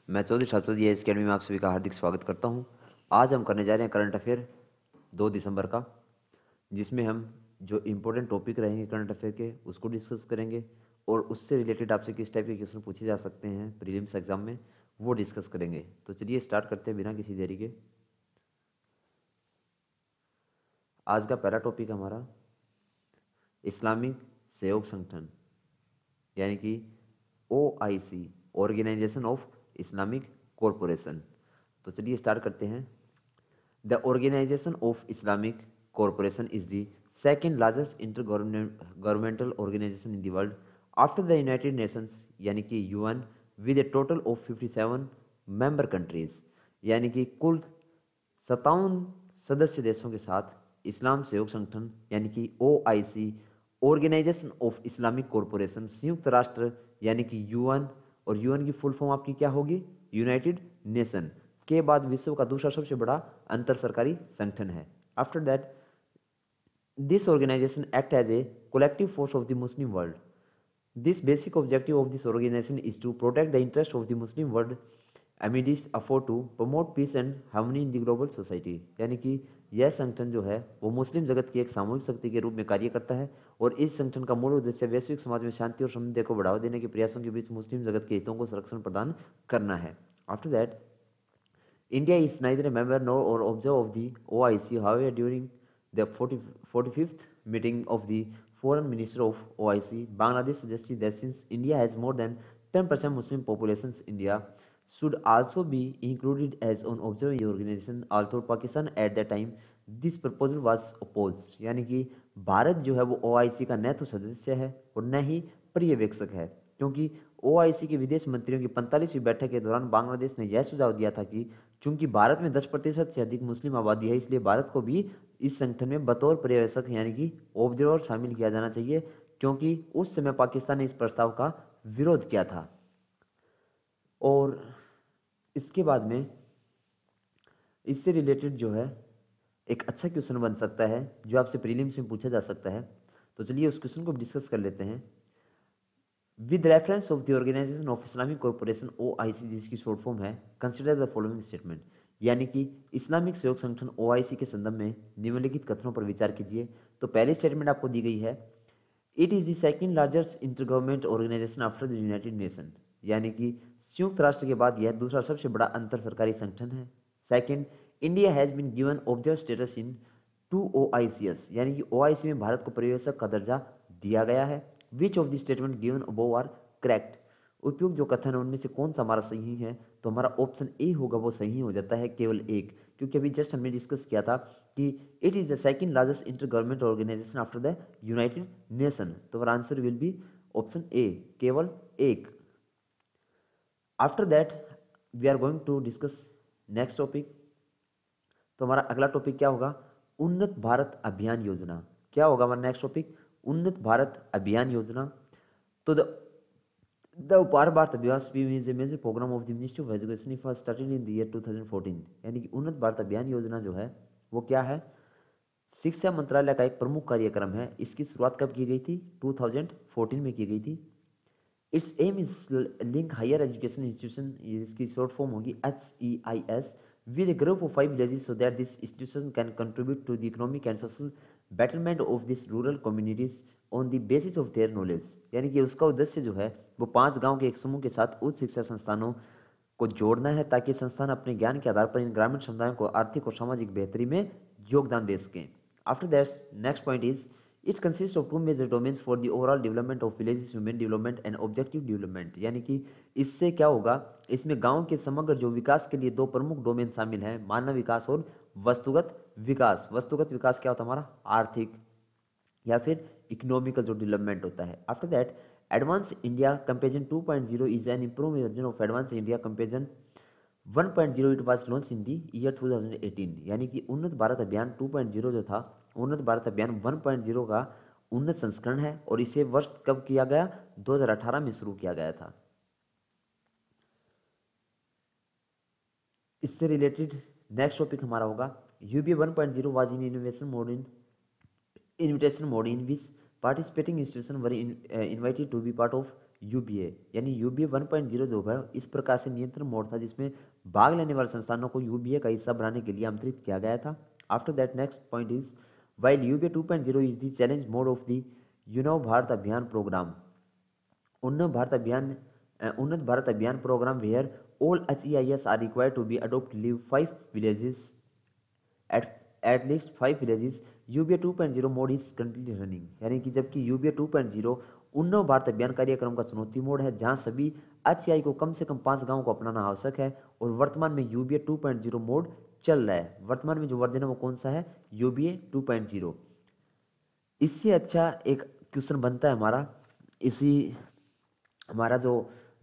मैं चौधरी शाश्वत जी एकेडमी में आप सभी का हार्दिक स्वागत करता हूं। आज हम करने जा रहे हैं करंट अफेयर 2 दिसंबर का, जिसमें हम जो इम्पोर्टेंट टॉपिक रहेंगे करंट अफेयर के उसको डिस्कस करेंगे और उससे रिलेटेड आपसे किस टाइप के क्वेश्चन पूछे जा सकते हैं प्रीलिम्स एग्जाम में वो डिस्कस करेंगे। तो चलिए स्टार्ट करते हैं बिना किसी देरी के। आज का पहला टॉपिक हमारा इस्लामिक सहयोग संगठन यानी कि OIC, organisation of Islamic corporation. तो चलिए स्टार्ट करते हैं। The Organization of Islamic Cooperation is the second largest intergovernmental organization in the world after the United Nations यानी कि UN with a total of 57 member countries, यानी कि कुल 57 सदस्य देशों के साथ इस्लाम सहयोग संगठन यानी कि OIC, organisation of Islamic corporation, संयुक्त राष्ट्र यानी कि UN, और UN की फुल फॉर्म आपकी क्या होगी? यूनाइटेड नेशन के बाद विश्व का दूसरा सबसे बड़ा अंतर सरकारी संगठन है। After that this organisation act as a collective force of the Muslim world. This basic objective of this organisation is to protect the interest of the Muslim world amid its effort to promote peace and harmony in the global society, यानी कि यह संगठन जो है वो मुस्लिम जगत की एक सामूहिक शक्ति के रूप में कार्य करता है और इस संगठन का मूल उद्देश्य वैश्विक समाज में शांति और समृद्धि को बढ़ावा देने के प्रयासों के बीच मुस्लिम जगत के हितों को संरक्षण प्रदान करना है। After that India is neither a member nor or observer of the OIC. However, during the 45th meeting of the Foreign Minister of OIC, Bangladesh suggested that since India has more than 10% Muslim populations, India should also be included as an observer in the organization. Although Pakistan at that time, this proposal was opposed. यानी कि भारत जो है वो OIC का न तो सदस्य है और न ही पर्यवेक्षक है, क्योंकि OIC के विदेश मंत्रियों की 45वीं बैठक के दौरान बांग्लादेश ने यह सुझाव दिया था कि चूंकि भारत में 10% से अधिक मुस्लिम आबादी है, इसलिए भारत को भी इस संगठन में बतौर पर्यवेक्षक यानी कि ऑब्जर्वर शामिल किया जाना चाहिए, क्योंकि उस समय पाकिस्तान ने इस प्रस्ताव का विरोध किया था। और इसके बाद में इससे रिलेटेड जो है एक अच्छा क्वेश्चन बन सकता है जो आपसे प्रीलिम्स में पूछा जा सकता है। तो चलिए उस क्वेश्चन को डिस्कस कर लेते हैं। With reference of the organisation of Islamic corporation OIC, जिसकी शॉर्ट फॉर्म है, कंसिडर द फॉलोइंग स्टेटमेंट, यानी कि इस्लामिक सहयोग संगठन OIC के संदर्भ में निम्नलिखित कथनों पर विचार कीजिए। तो पहली स्टेटमेंट आपको दी गई है, it is the second largest inter government organisation after the United Nation, यानी कि संयुक्त राष्ट्र के बाद यह दूसरा सबसे बड़ा अंतर सरकारी संगठन है। Second, India has been given observer status in 2 OICs, यानी कि OIC में भारत को पर्यवेक्षक का दर्जा दिया गया है। Which of the statement given above are correct, उपयुक्त जो कथन है उनमें से कौन सा हमारा सही है? तो हमारा ऑप्शन ए होगा, वो सही हो जाता है केवल एक, क्योंकि अभी जस्ट हमने डिस्कस किया था कि it is the second largest inter government organisation after the United Nation. तो हमारा answer will be option A, केवल एक। After that we are going to discuss next topic. तो हमारा अगला टॉपिक क्या होगा? उन्नत भारत अभियान योजना। क्या होगा हमारा नेक्स्ट टॉपिक? उन्नत भारत अभियान योजना। तो द उपार Bharat Abhiyan scheme is a major programme of the ministry of education for started in the year 2014, यानी कि उन्नत भारत अभियान योजना जो है वो क्या है? शिक्षा मंत्रालय का एक प्रमुख कार्यक्रम है। इसकी शुरुआत कब की गई थी? 2014 में की गई थी। Its aim is link higher education institution, इसकी शॉर्ट फॉर्म होगी HEIS, with a group of 5 villages so that this institution can contribute to the economic and social betterment of these rural communities on the basis of their knowledge, यानी कि उसका उद्देश्य जो है वो 5 गांव के एक समूह के साथ उच्च शिक्षा संस्थानों को जोड़ना है, ताकि संस्थान अपने ज्ञान के आधार पर इन ग्रामीण समुदायों को आर्थिक और सामाजिक बेहतरी में योगदान दे सकें। After that next point is it consist of 2 major domains for the overall development of villages, human development and objective development, यानी कि इससे क्या होगा? इसमें गांव के समग्र जो विकास के लिए 2 प्रमुख डोमेन शामिल हैं, मानव विकास और वस्तुगत विकास। वस्तुगत विकास क्या होता है हमारा? आर्थिक या फिर इकोनॉमिकल जो डेवलपमेंट होता है। After that advance India comparison 2.0 is an improve version of advance India comparison 1.0, it was launch in the year 2018, यानी कि उन्नत भारत अभियान 2.0 जो था, उन्नत भारत अभियान 1.0 का उन्नत संस्करण है और इसे वर्ष कब किया गया? 2018 में शुरू किया गया था। इससे रिलेटेड नेक्स्ट टॉपिक हमारा होगा UBA 1.0 was in innovation mode in invitation mode in which participating institutions were invited to be part of यूबीए, यानी यूबीए 1.0 जो है इस प्रकार से नियंत्रण मोड था जिसमें भाग लेने वाले संस्थानों को यूबीए का हिस्सा बनाने के लिए आमंत्रित किया गया था। After that next point is while UBA 2.0 is the challenge mode of the युनव Bharat Abhiyan programme, Unnat Bharat Abhiyan Unnat Bharat Abhiyan programme where all HEIS are required to be adopt live 5 villages at at least 5 villages, यूबीए 2.0 mode is continue running, यानी कि जबकि यूबीए 2.0 उन्नव भारत अभियान कार्यक्रम का चुनौती mode है जहां सभी HEI को कम से कम 5 गांवों को अपनाना आवश्यक है और वर्तमान में यूबीए 2.0 मोड चल रहा है। वर्तमान में जो वर्जन है वो कौन सा है, यूबीए 2.0। इससे अच्छा एक क्वेश्चन बनता है हमारा, इसी हमारा जो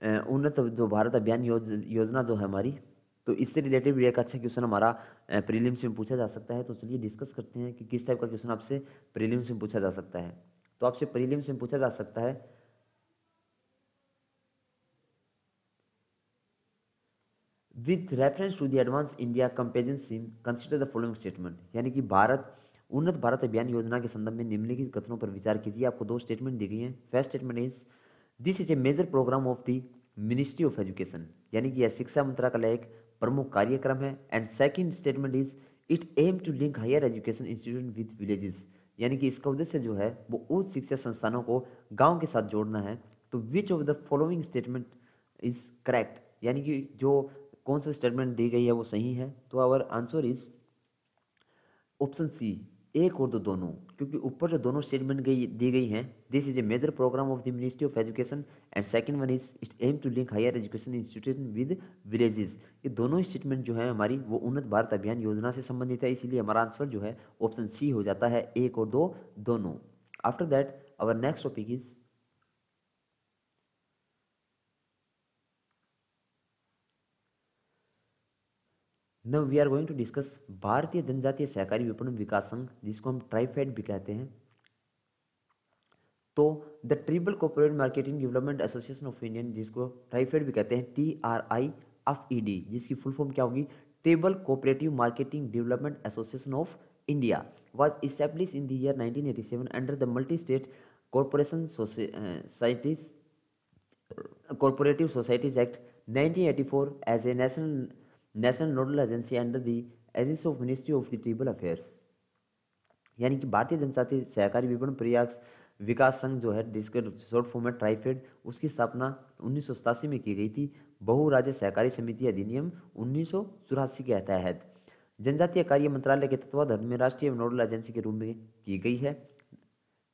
उन्नत जो भारत अभियान योजना जो है हमारी, तो इससे रिलेटेड भी एक अच्छा क्वेश्चन हमारा प्रीलिम्स में पूछा जा सकता है। तो चलिए डिस्कस करते हैं कि किस टाइप का क्वेश्चन आपसे प्रीलिम्स में पूछा जा सकता है। तो आपसे प्रीलिम्स में पूछा जा सकता है with reference to the advance India comparison scheme consider the following statement, यानी कि उन्नत भारत अभियान योजना के संदर्भ में निम्नलिखित कथनों पर विचार कीजिए। आपको दो स्टेटमेंट दी गई हैं। First statement is this is a major programme of the ministry of education, यानी कि यह शिक्षा मंत्रालय का एक प्रमुख कार्यक्रम है। And second statement is it aim to link higher education institute with villages, यानी कि इसका उद्देश्य जो है वो उच्च शिक्षा संस्थानों को गांव के साथ जोड़ना है। तो विच of the following statement is correct, यानी कि जो कौन सा स्टेटमेंट दी गई है वो सही है। तो our answer is option C, एक और दो दोनों, क्योंकि ऊपर जो दोनों स्टेटमेंट दी गई हैं, this is a major programme of the ministry of education and second one is it aim to link higher education institution with villages. ये दोनों स्टेटमेंट जो है हमारी वो उन्नत भारत अभियान योजना से संबंधित है, इसीलिए हमारा आंसर जो है ऑप्शन सी हो जाता है, एक और दो दोनों। After that our next topic is now we are going to discuss भारतीय जनजातीय सहकारी विपणन विकास संघ, जिसको हम ट्राइफेड भी कहते हैं। तो the tribal corporate marketing development association of Indian, जिसको ट्राइफेड भी कहते हैं, TRIFED, जिसकी फुल फॉर्म क्या होगी, tribal cooperative marketing development association of India, was established in the year 1987 under the multi-state corporation societies cooperative societies act 1984 as a national nodal agency under the aegis of ministry of the tribal affairs, यानी कि भारतीय जनजातीय सहकारी विपणन प्रयास विकास संघ जो है, जिसके शॉर्ट फॉर्म है ट्राइफेड, उसकी स्थापना 1987 में की गई थी बहु राज्य सहकारी समिति अधिनियम 1984 के तहत जनजातीय कार्य मंत्रालय के तत्वाधान में राष्ट्रीय नोडल एजेंसी के रूप में की गई है।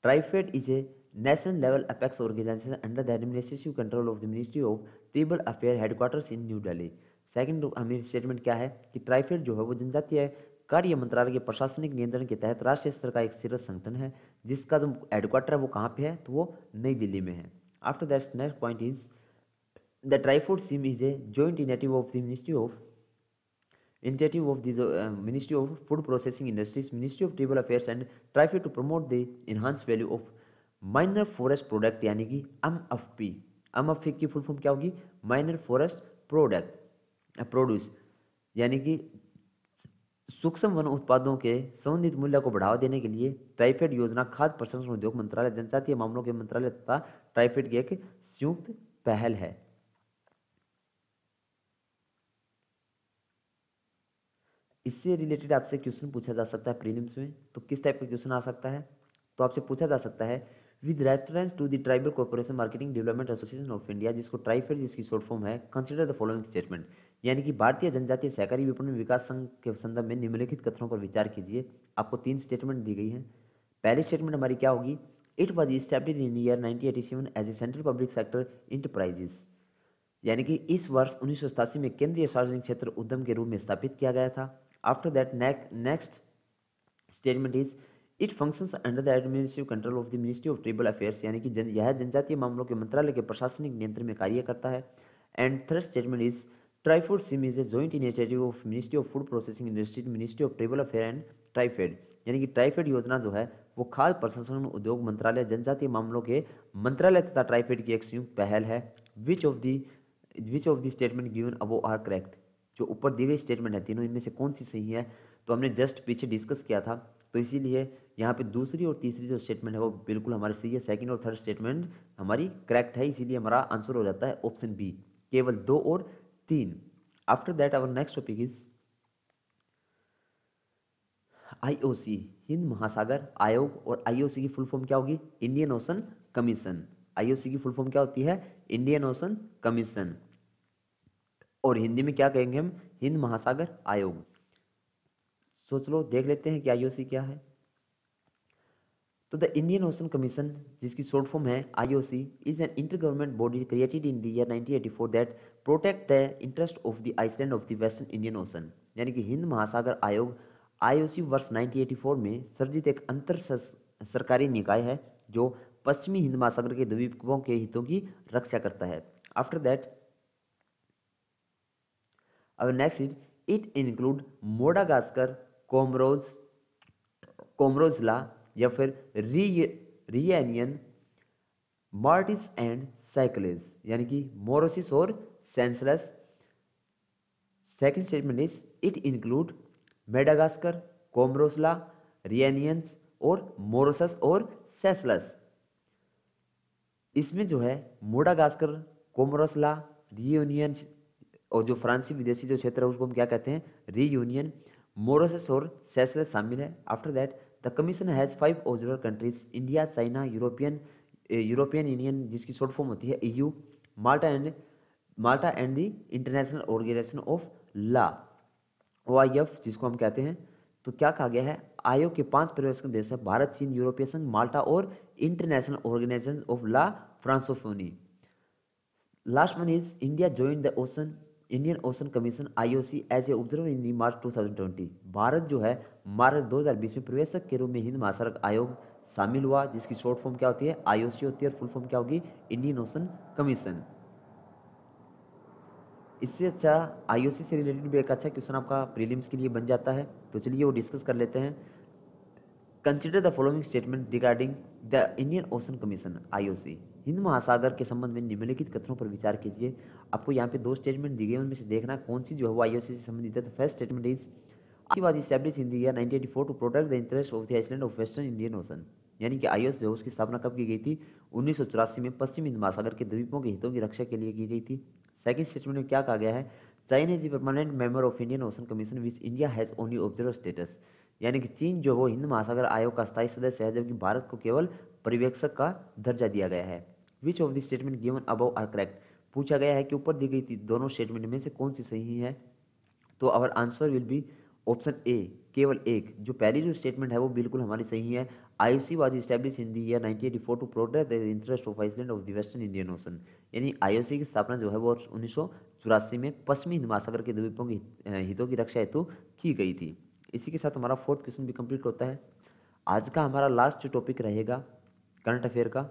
TRIFED is a national level apex organisation under the administrative control of the ministry of tribal affair headquarters in New Delhi. Second हमारी स्टेटमेंट क्या है कि ट्राइफेड जो है वो जनजातीय कार्य मंत्रालय के प्रशासनिक नियंत्रण के तहत राष्ट्रीय स्तर का एक शीर्ष संगठन है, जिसका जो हेडक्वार्टर है वो कहाँ पे है, तो वो नई दिल्ली में है। After that next point is the TRIFOOD scheme is a joint initiative of the Ministry of Food Processing Industries, Ministry of Tribal Affairs and TRIFED to promote the enhanced value of minor forest product, यानी कि MFP। MFP की full form क्या होगी, minor forest produce, यानी कि सूक्ष्म one उत्पादों के संबंधित मूल्य को बढ़ावा देने के लिए ट्राइफेड योजना खाद्य प्रसंस्करण उद्योग मंत्रालय, जनजातीय मामलों के मंत्रालय तथा ट्राइफेड की एक संयुक्त पहल है। इससे रिलेटेड आपसे क्वेश्चन पूछा जा सकता है प्रीलिम्स में। तो किस टाइप का क्वेश्चन आ सकता है, तो आपसे पूछा जा सकता है with reference to the tribal corporation marketing development association of India, जिसको ट्राइफेड जिसकी शॉर्ट फॉर्म है, कंसीडर द फॉलोइंग स्टेटमेंट, यानी कि भारतीय जनजातीय सहकारी विपणन विकास संघ के संदर्भ में निम्नलिखित कथनों पर विचार कीजिए। आपको 3 स्टेटमेंट दी गई हैं। पहली स्टेटमेंट हमारी क्या होगी, it was established in year 1987 as a central public sector enterprises, यानी कि इस वर्ष 1987 में केंद्रीय सार्वजनिक क्षेत्र उद्यम के रूप में स्थापित किया गया था। After that next statement is it functions under the administrative control of the ministry of tribal affairs, यानी कि यह जनजातीय मामलों के मंत्रालय के प्रशासनिक नियंत्रण में कार्य करता है। And third statement is TRIFOOD scheme is a joint initiative of ministry of food processing industry, ministry of tribal affair and TRIFED, यानी कि ट्राइफेड योजना जो है वो खाद्य प्रसंस्करण उद्योग मंत्रालय, जनजातीय मामलों के मंत्रालय तथा ट्राइफेड की एक संयुक्त पहल है। Which of the statement given above are correct, जो ऊपर दी गई स्टेटमेंट है तीनों इनमें से कौन सी सही है। तो हमने जस्ट पीछे डिस्कस किया था तो इसीलिए यहाँ पे दूसरी और तीसरी जो स्टेटमेंट है वो बिल्कुल हमारी सही है, सेकंड और थर्ड स्टेटमेंट हमारी करेक्ट है, इसीलिए हमारा आंसर हो जाता है ऑप्शन बी, केवल 2 और 3। After that our next topic is IOC, हिंद महासागर आयोग, और आईओसी की फुल फॉर्म क्या होगी? Indian Ocean Commission. आईओसी की फुल फॉर्म क्या होती है? इंडियन ओशन कमीशन, और हिंदी में क्या कहेंगे हम? हिंद महासागर आयोग। सोच लो, देख लेते हैं कि आईओसी क्या है। तो द इंडियन ओशन कमीशन, जिसकी शॉर्ट फॉर्म है IOC, is an inter government body created in the year 1984 that protect the interest of the island of the western Indian Ocean. यानी कि हिंद महासागर आयोग आईओसी वर्ष 1984 में सर्जित एक अंतर सरकारी निकाय है जो पश्चिमी हिंद महासागर के द्वीपों के हितों की रक्षा करता है। आफ्टर दैट अब नेक्स्ट इज इट इंक्लूड मोडागास्कर, कोमरोज, कोमरोजला, या फिर रियनियन, मार्टिस एंड साइक्लेस, यानी कि मोरोसिस और Seychelles. Second statement is it include Madagascar, कोमरोसला, रियनियंस और मोरोसस और सेसलस। इसमें जो है मोडागास्कर, कोमरोसला, रियूनियन, और जो फ्रांसीसी विदेशी जो क्षेत्र है उसको हम क्या कहते हैं? रीयूनियन, मोरोसस और सेसलस शामिल है। After that the commission has 5 observer countries, India, China, European Union जिसकी शॉर्ट फॉर्म होती है EU, Malta and the international organisation of law, OIF जिसको हम कहते हैं। तो क्या कहा गया है? आयोग के 5 पर्यवेक्षक देश है भारत, चीन, यूरोपीय संघ, माल्टा और international organisation of law Francophonie. Last one is India join the Indian Ocean Commission IOC as a observer in March 2020। Bharat जो है मार्च 2020 में प्रवेशक के रूप में हिंद महासागर आयोग शामिल हुआ, जिसकी शॉर्ट फॉर्म क्या होती है? आईओसी होती है, और फुल फॉर्म क्या होगी? Indian Ocean commission. इससे अच्छा आईओसी से रिलेटेड भी एक अच्छा क्वेश्चन आपका प्रीलिम्स के लिए बन जाता है, तो चलिए वो डिस्कस कर लेते हैं। Consider the following statement regarding the Indian Ocean Commission IOC. हिंद महासागर के संबंध में निम्नलिखित कथनों पर विचार कीजिए। आपको यहाँ पे 2 स्टेटमेंट दी गई, उनमें से देखना कौन सी जो है वो आईओसी से संबंधित है। तो first statement is IOC was established in the year 1984 to protect the interest of the island of western Indian Ocean. यानी कि आईओसी जो उसकी स्थापना कब की गई थी? 1984 में पश्चिम हिंद महासागर के द्वीपों के हितों की रक्षा के लिए की गई थी। सेकंड स्टेटमेंट में क्या कहा गया है? China is the permanent member of Indian Ocean commission which India has only observer status. यानी कि चीन जो वो हिंद महासागर आयोग का स्थायी सदस्य है, जबकि भारत को केवल पर्यवेक्षक का दर्जा दिया गया है। Which of the statement given above are correct. पूछा गया है कि ऊपर दी गई दोनों स्टेटमेंट में से कौन सी सही है। तो our answer will be option A, केवल एक। जो पहली जो स्टेटमेंट है वो बिल्कुल हमारी सही है। IOC was establish in the year 1984 to protect the interest of island of the western Indian Ocean. यानी आईओसी की स्थापना जो है वो 1984 में पश्चिमी हिंद महासागर के द्वीपों के हितों की रक्षा हेतु की गई थी। इसी के साथ हमारा 4th क्वेश्चन भी कंप्लीट होता है। आज का हमारा लास्ट जो टॉपिक रहेगा करंट अफेयर का,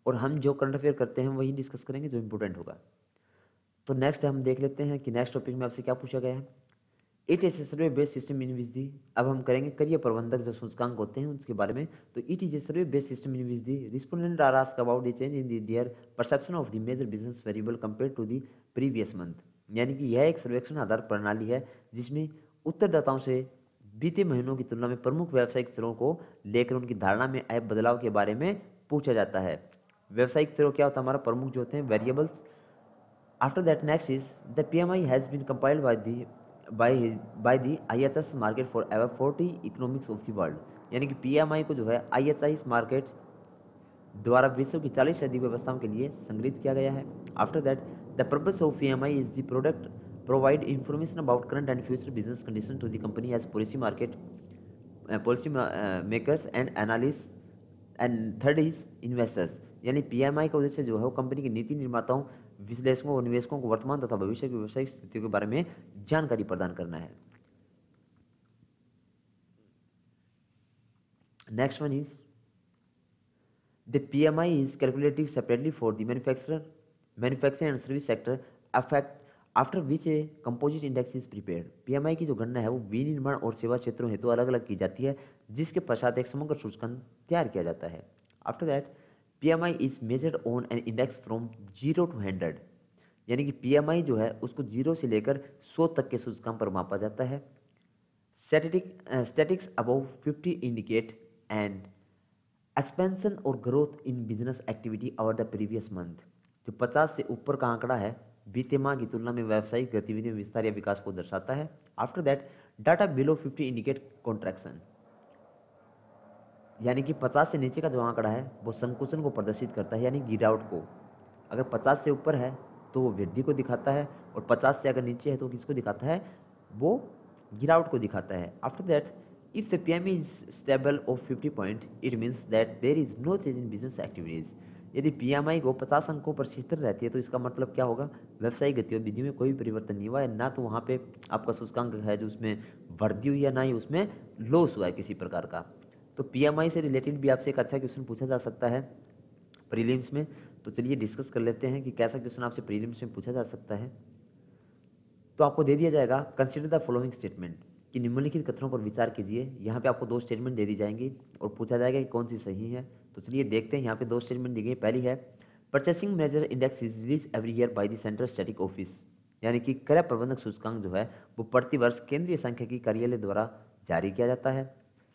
और हम जो करंट अफेयर करते हैं वही डिस्कस करेंगे जो इंपॉर्टेंट होगा। तो नेक्स्ट हम देख लेते हैं कि नेक्स्ट टॉपिक में आपसे क्या पूछा गया है। It is a survey based system in which the, अब हम करेंगे करियर प्रबंधक जो सूचकांक होते हैं उसके बारे में। तो it is a survey based system in which the respondent are asked about the change in their perception of the major business variable compare to the previous month. यानी कि यह एक सर्वेक्षण आधारित प्रणाली है जिसमें उत्तरदाताओं से बीते महीनों की तुलना में प्रमुख व्यावसायिक चरों को लेकर उनकी धारणा में आए बदलाव के बारे में पूछा जाता है। व्यावसायिक चरों क्या होता है? हमारा प्रमुख जो होते हैं variables. After that, next is the PMI has been compiled by the IHS market for over 40 economics of the world। यानी कि PMI को जो है IHS मार्केट द्वारा विश्व की 40 से अधिक व्यवस्थाओं के लिए संग्रहित किया गया है। After that the purpose of PMI is the product provide information about current and future business condition to the company as policy makers and analyst and third is investors. यानी PMI का उद्देश्य जो है वो कंपनी के नीति निर्माताओं, विश्लेषकों और निवेशकों को वर्तमान तथा भविष्य की व्यावसायिक स्थितियों के बारे में जानकारी प्रदान करना है। Next one is the PMI is calculated separately for the manufacturing and service sector affect after which a composite index is prepared. PMI की जो गणना है वो विनिर्माण और सेवा क्षेत्रों हेतु अलग अलग की जाती है, जिसके पश्चात एक समग्र सूचकांक तैयार किया जाता है। After that PMI is measured on an index from 0 to 100। यानी कि PMI जो है उसको 0 से लेकर 100 तक के सूचकांक पर मापा जाता है। Statistics above 50 indicate an expansion or growth in business activity over the previous month. जो 50 से ऊपर का आंकड़ा है बीते माह की तुलना में व्यावसायिक गतिविधि में विस्तार या विकास को दर्शाता है. After that data below 50 indicate contraction, यानी कि 50 से नीचे का जो आंकड़ा है वो संकुचन को प्रदर्शित करता है, यानी गिरावट को. अगर 50 से ऊपर है तो वो वृद्धि को दिखाता है, और 50 से अगर नीचे है तो किसको दिखाता है, वो गिरावट को दिखाता है. After that if the PMI is stable of 50 point it means that there is no change in business activities. यदि पीएमआई को 50 अंकों पर स्थिर रहती है तो इसका मतलब क्या होगा, व्यवसायिक गतिविधि में कोई परिवर्तन नहीं हुआ है, ना तो वहाँ पे आपका सूचकांक है जो उसमें वृद्धि हुई है, ना ही उसमें लॉस हुआ है किसी प्रकार का. तो पीएमआई से रिलेटेड भी आपसे एक अच्छा क्वेश्चन पूछा जा सकता है प्रीलिम्स में. तो चलिए डिस्कस कर लेते हैं कि कैसा क्वेश्चन आपसे प्रीलिम्स में पूछा जा सकता है. तो आपको दे दिया जाएगा कंसिडर द फॉलोइंग स्टेटमेंट, कि निम्नलिखित कथनों पर विचार कीजिए. यहाँ पे आपको 2 स्टेटमेंट दे दी जाएंगी और पूछा जाएगा कि कौन सी सही है. तो चलिए देखते हैं. यहाँ पे 2 स्टेटमेंट दी गई. पहली है purchasing manager index is release every year by the central static office, यानी कि क्रय प्रबंधक सूचकांक जो है वो प्रतिवर्ष केंद्रीय सांख्यिकी कार्यालय द्वारा जारी किया जाता है.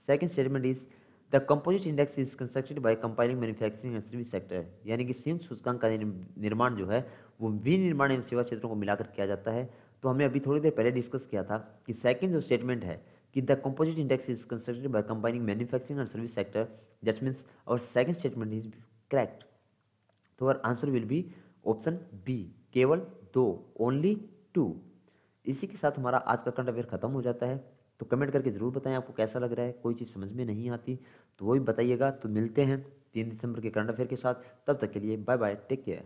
Second statement is the composite index is constructed bye compiling manufacturing and service sector, यानी कि संयुक्त सूचकांक का निर्माण जो है वो विनिर्माण एवं सेवा क्षेत्रों को मिलाकर किया जाता है. तो हमने अभी थोड़ी देर पहले डिस्कस किया था कि सेकंड जो स्टेटमेंट है कि the composite index is constructed by combining manufacturing and service sector, that means our second statement is correct. तो our answer will be option B, केवल 2, ओनली 2. इसी के साथ हमारा आज का करंट अफेयर खत्म हो जाता है. तो कमेंट करके जरूर बताएं आपको कैसा लग रहा है. कोई चीज़ समझ में नहीं आती तो वो भी बताइएगा. तो मिलते हैं 3 दिसंबर के करंट अफेयर के साथ. तब तक के लिए बाय बाय, टेक केयर.